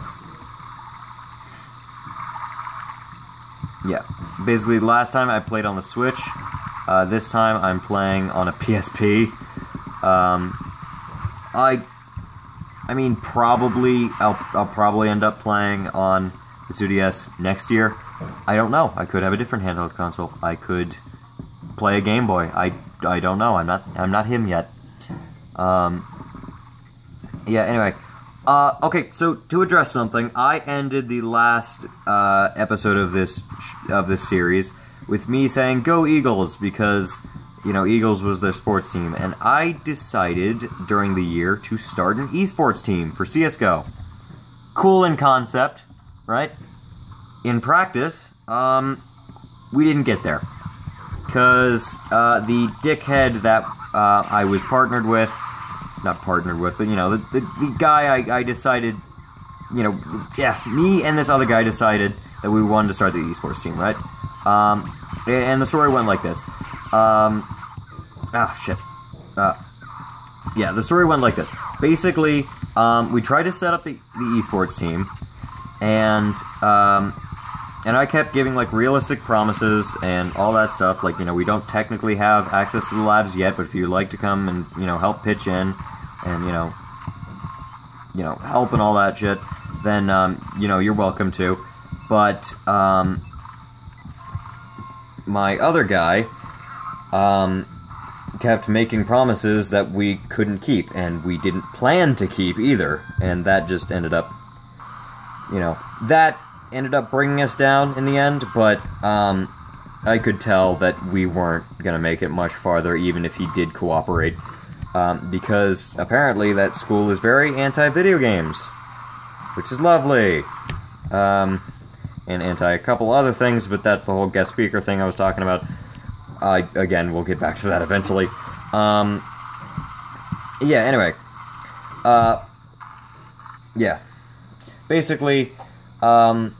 Yeah. Basically, last time I played on the Switch. This time I'm playing on a PSP. I mean, probably, I'll probably end up playing on the 2DS next year. I don't know. I could have a different handheld console. I could play a Game Boy. I don't know. I'm not him yet. Yeah, anyway. Okay, so to address something, I ended the last episode of this series with me saying, "Go Eagles," because, you know, Eagles was their sports team, and I decided during the year to start an esports team for CSGO. Cool in concept, right? In practice, we didn't get there. Because the dickhead that I was partnered with, not partnered with, but, you know, the guy I decided, you know, yeah, me and this other guy decided that we wanted to start the esports team, right? And the story went like this. Shit. Yeah, the story went like this. Basically, we tried to set up the esports team, and I kept giving, like, realistic promises and all that stuff. Like, you know, we don't technically have access to the labs yet, but if you'd like to come and, you know, help pitch in and, you know, help and all that shit, then, you know, you're welcome to. But, my other guy, kept making promises that we couldn't keep, and we didn't plan to keep either, and that just ended up, you know, that ended up bringing us down in the end, but, I could tell that we weren't gonna make it much farther, even if he did cooperate, because apparently that school is very anti-video games, which is lovely, and anti a couple other things, but that's the whole guest speaker thing I was talking about. Again, we'll get back to that eventually. Yeah, anyway. Yeah. Basically, that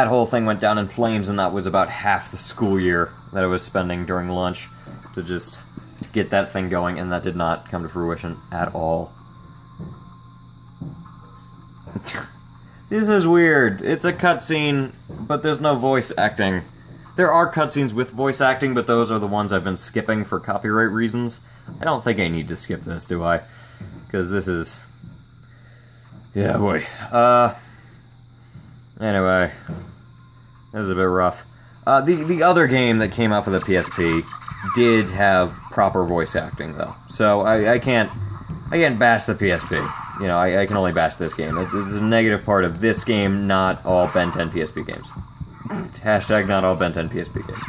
whole thing went down in flames, and that was about half the school year that I was spending during lunch to just get that thing going, and that did not come to fruition at all. This is weird. It's a cutscene, but there's no voice acting. There are cutscenes with voice acting, but those are the ones I've been skipping for copyright reasons. I don't think I need to skip this, do I? Because this is... yeah, boy. Anyway. That was a bit rough. The other game that came out for the PSP did have proper voice acting, though. So I can't bash the PSP. You know, I can only bash this game. It's a negative part of this game, not all Ben 10 PSP games. Hashtag not all Ben 10 PSP games.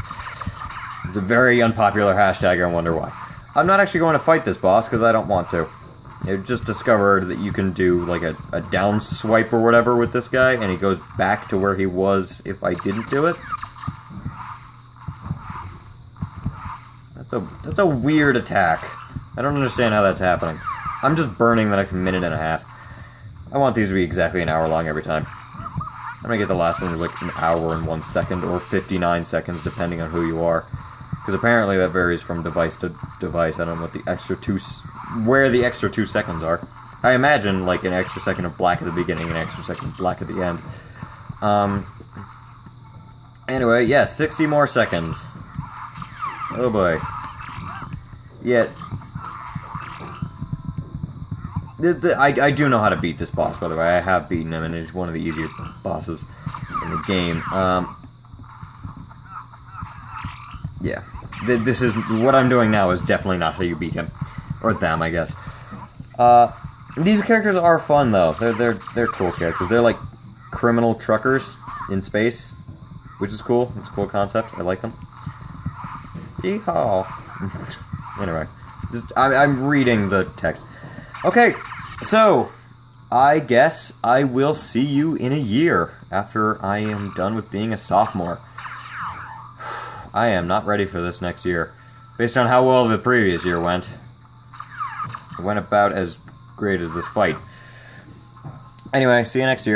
It's a very unpopular hashtag, I wonder why. I'm not actually going to fight this boss, because I don't want to. I just discovered that you can do, like, a down swipe or whatever with this guy, and he goes back to where he was if I didn't do it. That's a weird attack. I don't understand how that's happening. I'm just burning the next minute and a half. I want these to be exactly an hour long every time. I'm gonna get the last one was like an hour and 1 second, or 59 seconds, depending on who you are. Because apparently that varies from device to device. I don't know what the extra where the extra 2 seconds are. I imagine like an extra second of black at the beginning, an extra second of black at the end. Anyway, yeah, 60 more seconds. Oh boy. Yeah. I do know how to beat this boss, by the way. I have beaten him, and he's one of the easier bosses in the game. Yeah. This is... what I'm doing now is definitely not how you beat him. Or them, I guess. These characters are fun, though. They're cool characters. They're like criminal truckers in space, which is cool. It's a cool concept. I like them. Yeehaw. Anyway. I'm reading the text. Okay, so, I guess I will see you in a year after I am done with being a sophomore. I am not ready for this next year, based on how well the previous year went. It went about as great as this fight. Anyway, see you next year.